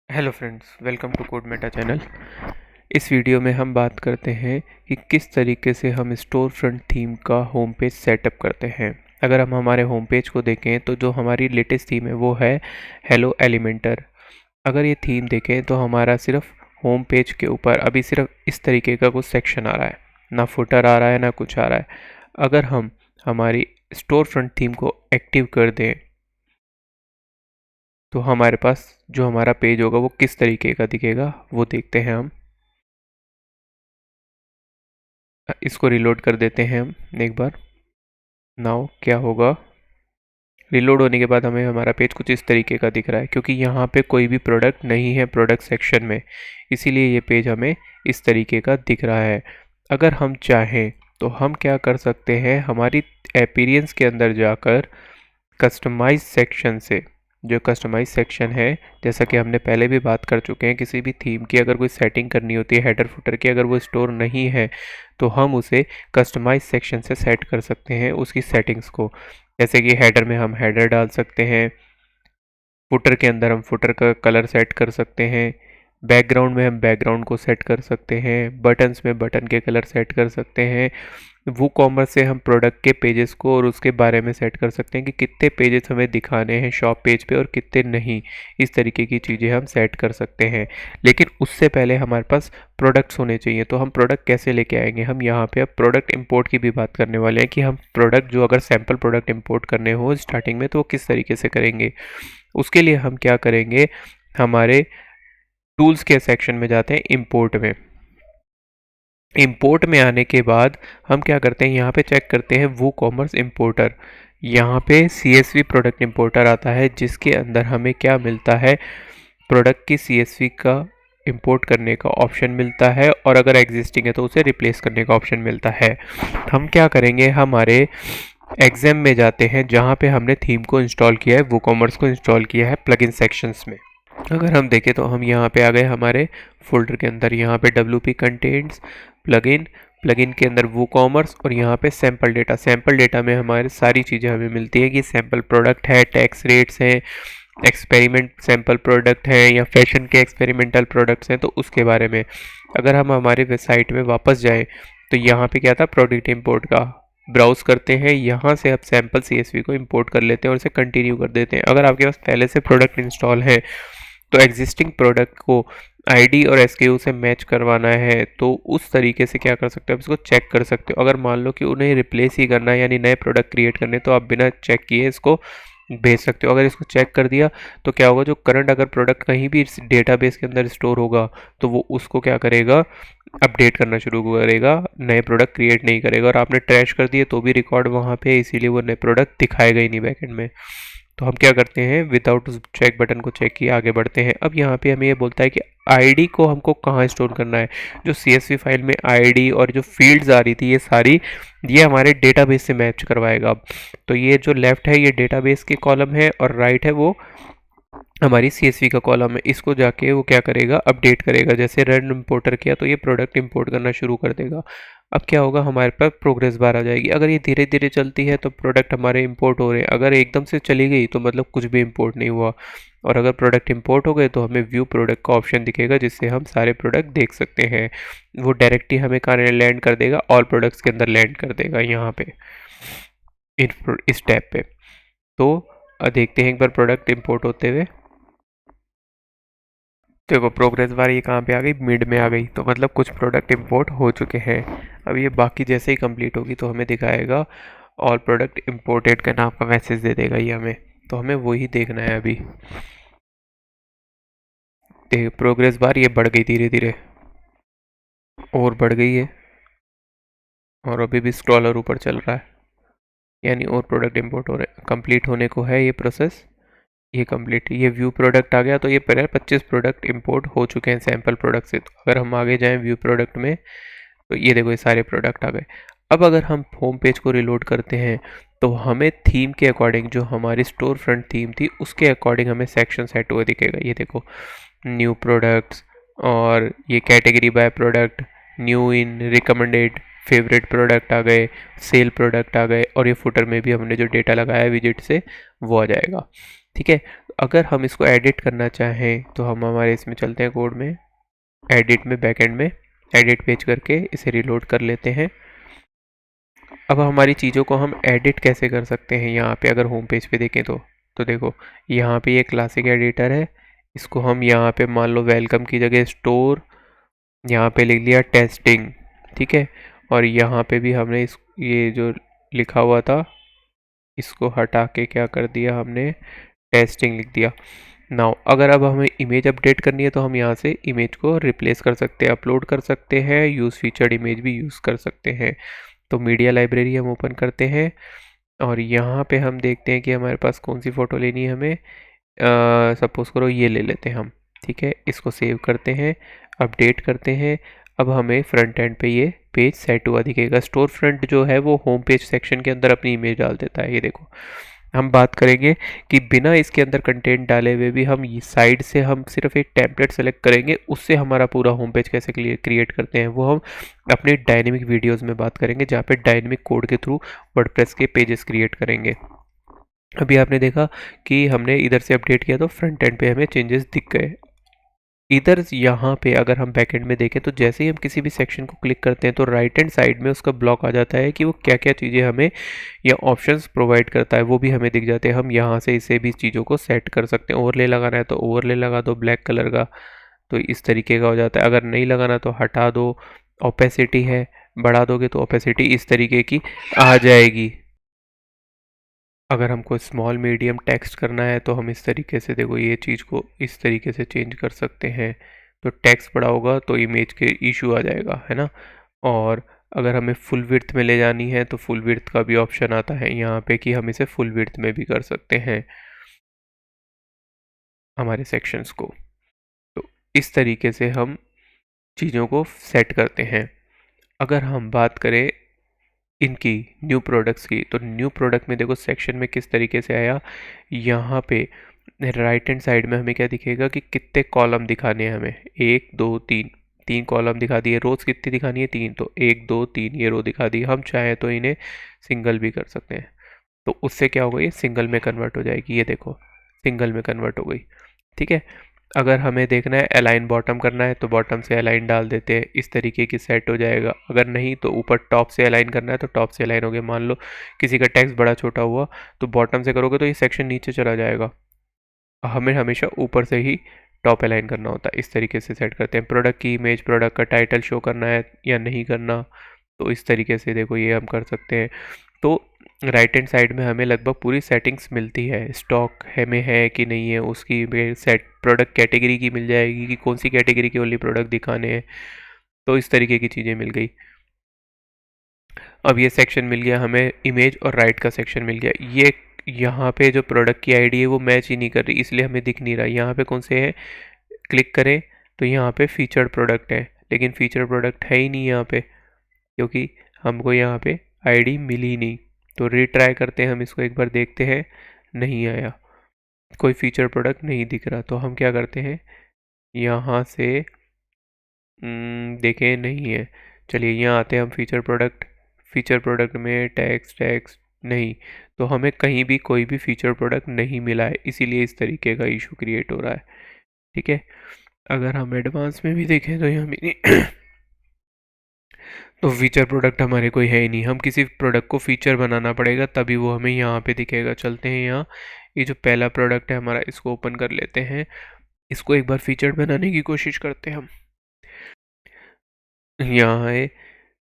Hello friends, welcome to code meta channel. इस video में हम बात करते हैं कि किस तरीके से हम स्टोर फ्रंट थीम का होम पेज सेटअप करते हैं। अगर हम हमारे होम पेज को देखें तो जो हमारी लेटेस्ट थीम है वो है हेलो एलिमेंटर। अगर ये थीम देखें तो हमारा सिर्फ होम पेज के ऊपर अभी सिर्फ इस तरीके का कुछ सेक्शन आ रहा है, ना फुटर आ रहा है ना कुछ आ रहा है। अगर हम हमारी स्टोर फ्रंट थीम को एक्टिव कर दें तो हमारे पास जो हमारा पेज होगा वो किस तरीके का दिखेगा वो देखते हैं हम। इसको रिलोड कर देते हैं हम एक बार। नाउ क्या होगा, रिलोड होने के बाद हमें हमारा पेज कुछ इस तरीके का दिख रहा है, क्योंकि यहाँ पे कोई भी प्रोडक्ट नहीं है प्रोडक्ट सेक्शन में, इसीलिए ये पेज हमें इस तरीके का दिख रहा है। अगर हम चाहें तो हम क्या कर सकते हैं, हमारी अपीयरेंस के अंदर जाकर कस्टमाइज सेक्शन से, जो कस्टमाइज सेक्शन है, जैसा कि हमने पहले भी बात कर चुके हैं, किसी भी थीम की अगर कोई सेटिंग करनी होती है हेडर फुटर की, अगर वो स्टोर नहीं है तो हम उसे कस्टमाइज सेक्शन से सेट कर सकते हैं उसकी सेटिंग्स को। जैसे कि हेडर में हम हेडर डाल सकते हैं, फुटर के अंदर हम फुटर का कलर सेट कर सकते हैं, बैकग्राउंड में हम बैकग्राउंड को सेट कर सकते हैं, बटन्स में बटन के कलर सेट कर सकते हैं। वो कॉमर्स से हम प्रोडक्ट के पेजेस को और उसके बारे में सेट कर सकते हैं कि कितने पेजेस हमें दिखाने हैं शॉप पेज पे और कितने नहीं। इस तरीके की चीज़ें हम सेट कर सकते हैं। लेकिन उससे पहले हमारे पास प्रोडक्ट्स होने चाहिए। तो हम प्रोडक्ट कैसे लेके आएंगे, हम यहाँ पे अब प्रोडक्ट इंपोर्ट की भी बात करने वाले हैं कि हम प्रोडक्ट जो अगर सैम्पल प्रोडक्ट इंपोर्ट करने हो स्टार्टिंग में तो वो किस तरीके से करेंगे। उसके लिए हम क्या करेंगे, हमारे टूल्स के सेक्शन में जाते हैं, इंपोर्ट में। इंपोर्ट में आने के बाद हम क्या करते हैं, यहाँ पे चेक करते हैं वो कॉमर्स इंपोर्टर। यहाँ पे CSV प्रोडक्ट इंपोर्टर आता है, जिसके अंदर हमें क्या मिलता है, प्रोडक्ट की CSV का इंपोर्ट करने का ऑप्शन मिलता है, और अगर एग्जिस्टिंग है तो उसे रिप्लेस करने का ऑप्शन मिलता है। हम क्या करेंगे, हमारे एग्जाम में जाते हैं जहाँ पे हमने थीम को इंस्टॉल किया है, वो कॉमर्स को इंस्टॉल किया है प्लगइन सेक्शंस में। अगर हम देखें तो हम यहाँ पे आ गए हमारे फोल्डर के अंदर, यहाँ पे WP कंटेंट्स प्लगइन, प्लगइन के अंदर वो कॉमर्स, और यहाँ पे सैम्पल डेटा। सैम्पल डेटा में हमारे सारी चीज़ें हमें मिलती है कि सैम्पल प्रोडक्ट है, टैक्स रेट्स हैं, एक्सपेरिमेंट सैम्पल प्रोडक्ट हैं या फैशन के एक्सपेरिमेंटल प्रोडक्ट्स हैं, तो उसके बारे में। अगर हम हमारे वेबसाइट में वापस जाएँ तो यहाँ पे क्या था, प्रोडक्ट इंपोर्ट का ब्राउज करते हैं, यहाँ से आप सैम्पल CSV को इंपोर्ट कर लेते हैं और इसे कंटिन्यू कर देते हैं। अगर आपके पास पहले से प्रोडक्ट इंस्टॉल है तो एग्जिस्टिंग प्रोडक्ट को आईडी और SKU से मैच करवाना है तो उस तरीके से क्या कर सकते हो, आप इसको चेक कर सकते हो। अगर मान लो कि उन्हें रिप्लेस ही करना है यानी नए प्रोडक्ट क्रिएट करने, तो आप बिना चेक किए इसको भेज सकते हो। अगर इसको चेक कर दिया तो क्या होगा, जो करंट अगर प्रोडक्ट कहीं भी इस डेटाबेस के अंदर स्टोर होगा तो वो उसको क्या करेगा, अपडेट करना शुरू करेगा, नए प्रोडक्ट क्रिएट नहीं करेगा। और आपने ट्रैश कर दिए तो भी रिकॉर्ड वहाँ पे, इसीलिए वो नए प्रोडक्ट दिखाएगा ही नहीं बैकएंड में। तो हम क्या करते हैं, विदाउट उस चेक बटन को चेक किए आगे बढ़ते हैं। अब यहाँ पे हमें ये बोलता है कि आईडी को हमको कहाँ स्टोर करना है। जो CSV फाइल में आईडी और जो फील्ड्स आ रही थी ये सारी, ये हमारे डेटाबेस से मैच करवाएगा। तो ये जो लेफ्ट है ये डेटाबेस के कॉलम है और राइट है वो हमारी CSV का कॉलम है। इसको जाके वो क्या करेगा, अपडेट करेगा। जैसे रन इंपोर्टर किया तो ये प्रोडक्ट इंपोर्ट करना शुरू कर देगा। अब क्या होगा, हमारे पास प्रोग्रेस बार आ जाएगी। अगर ये धीरे धीरे चलती है तो प्रोडक्ट हमारे इंपोर्ट हो रहे हैं, अगर एकदम से चली गई तो मतलब कुछ भी इंपोर्ट नहीं हुआ। और अगर प्रोडक्ट इंपोर्ट हो गए तो हमें व्यू प्रोडक्ट का ऑप्शन दिखेगा, जिससे हम सारे प्रोडक्ट देख सकते हैं। वो डायरेक्टली हमें कहाँ लैंड कर देगा, ऑल प्रोडक्ट्स के अंदर लैंड कर देगा यहाँ पे, इस टैब पे। तो देखते हैं एक बार प्रोडक्ट इंपोर्ट होते हुए। देखो प्रोग्रेस बार ये कहाँ पे आ गई, मिड में आ गई, तो मतलब कुछ प्रोडक्ट इंपोर्ट हो चुके हैं। अब ये बाकी जैसे ही कंप्लीट होगी तो हमें दिखाएगा ऑल प्रोडक्ट इंपोर्टेड का नाम का मैसेज दे देगा ये हमें। तो हमें वही देखना है अभी। देखिए प्रोग्रेस बार ये बढ़ गई धीरे धीरे, और बढ़ गई है, और अभी भी स्क्रॉलर ऊपर चल रहा है, यानी और प्रोडक्ट इंपोर्ट हो रहे हैं। कंप्लीट होने को है ये प्रोसेस, ये कंप्लीट, ये व्यू प्रोडक्ट आ गया। तो ये पहले 25 प्रोडक्ट इंपोर्ट हो चुके हैं सैम्पल प्रोडक्ट से। तो अगर हम आगे जाएं व्यू प्रोडक्ट में तो ये देखो ये सारे प्रोडक्ट आ गए। अब अगर हम होम पेज को रिलोड करते हैं तो हमें थीम के अकॉर्डिंग, जो हमारी स्टोर फ्रंट थीम थी उसके अकॉर्डिंग हमें सेक्शन सेट हुआ दिखेगा। ये देखो न्यू प्रोडक्ट्स, और ये category by product, new in, recommended, favourite product आ गए, सेल प्रोडक्ट आ गए, और ये फुटर में भी हमने जो डेटा लगाया है विजिट से वो आ जाएगा। ठीक है। अगर हम इसको एडिट करना चाहें तो हम हमारे इसमें चलते हैं कोड में, एडिट में, बैकएंड में एडिट पेज करके इसे रिलोड कर लेते हैं। अब हमारी चीज़ों को हम एडिट कैसे कर सकते हैं यहाँ पे, अगर होम पेज पे देखें तो देखो यहाँ पे ये क्लासिक एडिटर है, इसको हम यहाँ पे मान लो वेलकम की जगह स्टोर, यहाँ पे लिख लिया टेस्टिंग, ठीक है। और यहाँ पे भी हमने इस ये जो लिखा हुआ था इसको हटा के क्या कर दिया हमने, टेस्टिंग लिख दिया। नाउ अगर अब हमें इमेज अपडेट करनी है तो हम यहाँ से इमेज को रिप्लेस कर सकते हैं, अपलोड कर सकते हैं, यूज़ फीचर्ड इमेज भी यूज़ कर सकते हैं। तो मीडिया लाइब्रेरी हम ओपन करते हैं और यहाँ पे हम देखते हैं कि हमारे पास कौन सी फ़ोटो लेनी है हमें। सपोज़ करो ये ले लेते हैं हम, ठीक है। इसको सेव करते हैं, अपडेट करते हैं। अब हमें फ्रंट एंड पे ये पेज सेट हुआ दिखेगा। स्टोर फ्रंट जो है वो होम पेज सेक्शन के अंदर अपनी इमेज डाल देता है, ये देखो। हम बात करेंगे कि बिना इसके अंदर कंटेंट डाले हुए भी हम साइड से हम सिर्फ एक टेम्पलेट सेलेक्ट करेंगे, उससे हमारा पूरा होम पेज कैसे क्रिएट करते हैं वो हम अपने डायनेमिक वीडियोस में बात करेंगे, जहाँ पे डायनेमिक कोड के थ्रू वर्डप्रेस के पेजेस क्रिएट करेंगे। अभी आपने देखा कि हमने इधर से अपडेट किया तो फ्रंट एंड पे हमें चेंजेस दिख गए। इधर यहाँ पे अगर हम बैकएंड में देखें तो जैसे ही हम किसी भी सेक्शन को क्लिक करते हैं तो राइट हैंड साइड में उसका ब्लॉक आ जाता है कि वो क्या क्या चीज़ें हमें या ऑप्शंस प्रोवाइड करता है, वो भी हमें दिख जाते हैं। हम यहाँ से इसे भी चीज़ों को सेट कर सकते हैं। ओवरले लगाना है तो ओवरले लगा दो ब्लैक कलर का, तो इस तरीके का हो जाता है। अगर नहीं लगाना तो हटा दो। ओपेसिटी है, बढ़ा दोगे तो ओपेसिटी इस तरीके की आ जाएगी। अगर हमको स्मॉल मीडियम टेक्स्ट करना है तो हम इस तरीके से देखो ये चीज़ को इस तरीके से चेंज कर सकते हैं। तो टेक्स्ट बड़ा होगा तो इमेज के इशू आ जाएगा, है ना। और अगर हमें फुल विड्थ में ले जानी है तो फुल विड्थ का भी ऑप्शन आता है यहाँ पे कि हम इसे फुल विड्थ में भी कर सकते हैं हमारे सेक्शंस को। तो इस तरीके से हम चीज़ों को सेट करते हैं। अगर हम बात करें इनकी न्यू प्रोडक्ट्स की, तो न्यू प्रोडक्ट में देखो सेक्शन में किस तरीके से आया। यहाँ पे राइट हैंड साइड में हमें क्या दिखेगा कि कितने कॉलम दिखाने हैं हमें, 1 2 3, 3 कॉलम दिखा दिए। रोज़ कितनी दिखानी है, 3, तो 1 2 3 ये रो दिखा दी। हम चाहें तो इन्हें सिंगल भी कर सकते हैं, तो उससे क्या होगा, ये सिंगल में कन्वर्ट हो जाएगी। ये देखो सिंगल में कन्वर्ट हो गई, ठीक है। अगर हमें देखना है अलाइन बॉटम करना है तो बॉटम से अलाइन डाल देते हैं, इस तरीके की सेट हो जाएगा। अगर नहीं तो ऊपर टॉप से अलाइन करना है तो टॉप से अलाइन हो गया। मान लो किसी का टेक्स्ट बड़ा छोटा हुआ तो बॉटम से करोगे तो ये सेक्शन नीचे चला जाएगा। हमें हमेशा ऊपर से ही टॉप अलाइन करना होता है। इस तरीके से सेट करते हैं। प्रोडक्ट की इमेज, प्रोडक्ट का टाइटल शो करना है या नहीं करना, तो इस तरीके से देखो ये हम कर सकते हैं। तो राइट हैंड साइड में हमें लगभग पूरी सेटिंग्स मिलती है। स्टॉक है में है कि नहीं है उसकी सेट, प्रोडक्ट कैटेगरी की मिल जाएगी कि कौन सी कैटेगरी के ओनली प्रोडक्ट दिखाने हैं, तो इस तरीके की चीज़ें मिल गई। अब ये सेक्शन मिल गया हमें, इमेज और राइट का सेक्शन मिल गया। ये यहाँ पे जो प्रोडक्ट की आईडी है वो मैच ही नहीं कर रही, इसलिए हमें दिख नहीं रहा। यहाँ पे कौन से है, क्लिक करें तो यहाँ पे फीचर्ड प्रोडक्ट है, लेकिन फीचर्ड प्रोडक्ट है ही नहीं यहाँ पे, क्योंकि हमको यहाँ पे आईडी मिली नहीं। तो रीट्राई करते हैं हम इसको, एक बार देखते हैं। नहीं आया, कोई फीचर प्रोडक्ट नहीं दिख रहा। तो हम क्या करते हैं, यहाँ से देखें नहीं है, चलिए यहाँ आते हैं हम फीचर प्रोडक्ट। फीचर प्रोडक्ट में टेक्स्ट टेक्स्ट नहीं, तो हमें कहीं भी कोई भी फीचर प्रोडक्ट नहीं मिला है, इसीलिए इस तरीके का इशू क्रिएट हो रहा है, ठीक है। अगर हम एडवांस में भी देखें तो यहाँ मेरी तो फीचर प्रोडक्ट हमारे कोई है ही नहीं। हम किसी प्रोडक्ट को फीचर बनाना पड़ेगा तभी वो हमें यहाँ पे दिखेगा। चलते हैं यहाँ, ये जो पहला प्रोडक्ट है हमारा, इसको ओपन कर लेते हैं। इसको एक बार फीचर बनाने की कोशिश करते हैं हम। यहाँ है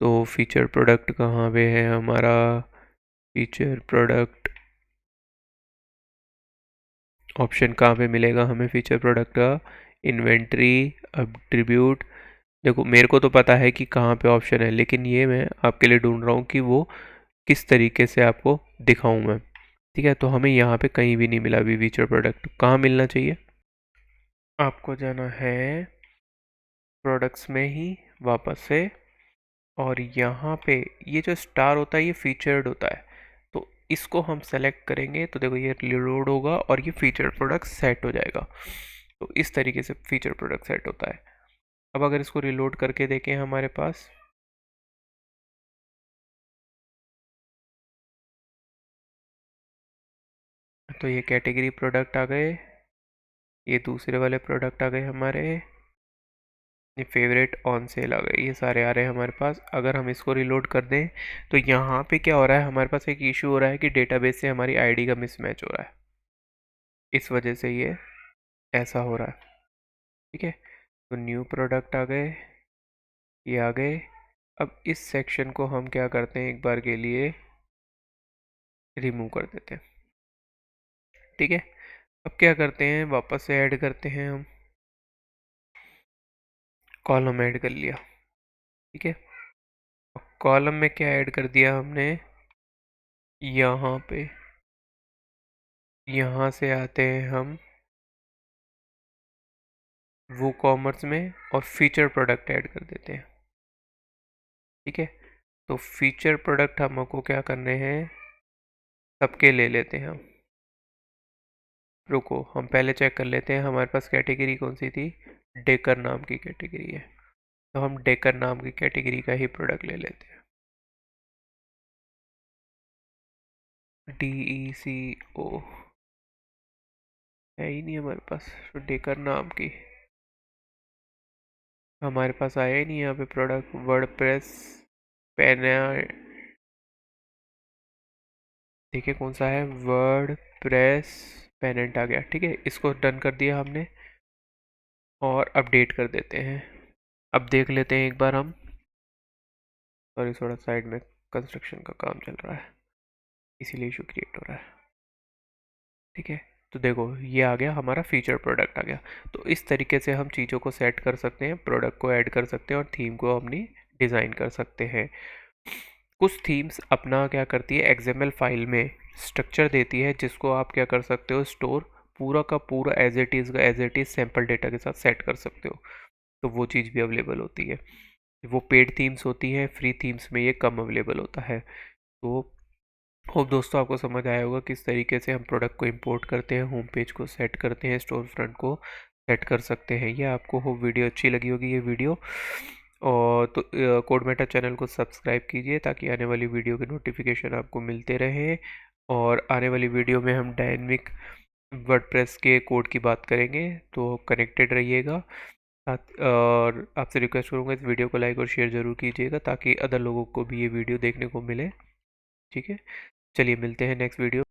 तो फीचर प्रोडक्ट कहाँ पे है हमारा, फीचर प्रोडक्ट ऑप्शन कहाँ पे मिलेगा हमें फीचर प्रोडक्ट का, इन्वेंट्री, एट्रीब्यूट। देखो मेरे को तो पता है कि कहाँ पे ऑप्शन है, लेकिन ये मैं आपके लिए ढूंढ रहा हूँ कि वो किस तरीके से आपको दिखाऊं मैं, ठीक है। तो हमें यहाँ पे कहीं भी नहीं मिला अभी फीचर प्रोडक्ट, कहाँ मिलना चाहिए। आपको जाना है प्रोडक्ट्स में ही वापस से, और यहाँ पे ये जो स्टार होता है ये फीचर्ड होता है, तो इसको हम सेलेक्ट करेंगे तो देखो ये लोड होगा और ये फीचर प्रोडक्ट सेट हो जाएगा। तो इस तरीके से फीचर प्रोडक्ट सेट होता है। अब अगर इसको रिलोड करके देखें हमारे पास, तो ये कैटेगरी प्रोडक्ट आ गए, ये दूसरे वाले प्रोडक्ट आ गए हमारे, ये फेवरेट ऑन सेल आ गए, ये सारे आ रहे हैं हमारे पास। अगर हम इसको रिलोड कर दें तो यहाँ पे क्या हो रहा है, हमारे पास एक इशू हो रहा है कि डेटाबेस से हमारी आईडी का मिसमैच हो रहा है, इस वजह से ये ऐसा हो रहा है। ठीक है, तो न्यू प्रोडक्ट आ गए, ये आ गए। अब इस सेक्शन को हम क्या करते हैं, एक बार के लिए रिमूव कर देते हैं। ठीक है, अब क्या करते हैं, वापस से ऐड करते हैं हम, कॉलम ऐड कर लिया। ठीक है, कॉलम में क्या ऐड कर दिया हमने, यहाँ पे, यहाँ से आते हैं हम वो कॉमर्स में और फीचर प्रोडक्ट ऐड कर देते हैं। ठीक है, तो फीचर प्रोडक्ट हमको क्या करने हैं, सबके ले लेते हैं हम। रुको, हम पहले चेक कर लेते हैं हमारे पास कैटेगरी कौन सी थी, डेकर नाम की कैटेगरी है, तो हम डेकर नाम की कैटेगरी का ही प्रोडक्ट ले लेते हैं। DECO है ही नहीं हमारे पास, तो डेकर नाम की हमारे पास आया ही नहीं यहाँ पे प्रोडक्ट। वर्डप्रेस पेना, देखिए कौन सा है, वर्डप्रेस पेनेंट आ गया। ठीक है, इसको डन कर दिया हमने और अपडेट कर देते हैं। अब देख लेते हैं एक बार हम, सॉरी थोड़ा साइड में कंस्ट्रक्शन का काम चल रहा है इसीलिए इशू क्रिएट हो रहा है। ठीक है, तो देखो ये आ गया हमारा फीचर प्रोडक्ट आ गया। तो इस तरीके से हम चीज़ों को सेट कर सकते हैं, प्रोडक्ट को ऐड कर सकते हैं और थीम को अपनी डिज़ाइन कर सकते हैं। कुछ थीम्स अपना क्या करती है, XML फाइल में स्ट्रक्चर देती है जिसको आप क्या कर सकते हो, स्टोर पूरा का पूरा एज इट इज़ का as it is sample data के साथ सेट कर सकते हो। तो वो चीज़ भी अवेलेबल होती है। वो पेड थीम्स होती हैं, फ्री थीम्स में ये कम अवेलेबल होता है। तो होप दोस्तों आपको समझ आया होगा किस तरीके से हम प्रोडक्ट को इंपोर्ट करते हैं, होम पेज को सेट करते हैं, स्टोर फ्रंट को सेट कर सकते हैं। ये आपको होप वीडियो अच्छी लगी होगी ये वीडियो। और तो कोड मेटा चैनल को सब्सक्राइब कीजिए ताकि आने वाली वीडियो के नोटिफिकेशन आपको मिलते रहें। और आने वाली वीडियो में हम डायनेमिक वर्डप्रेस के कोड की बात करेंगे, तो कनेक्टेड रहिएगा। और आपसे रिक्वेस्ट करूँगा इस वीडियो को लाइक और शेयर ज़रूर कीजिएगा ताकि अदर लोगों को भी ये वीडियो देखने को मिले। ठीक है, चलिए मिलते हैं नेक्स्ट वीडियो।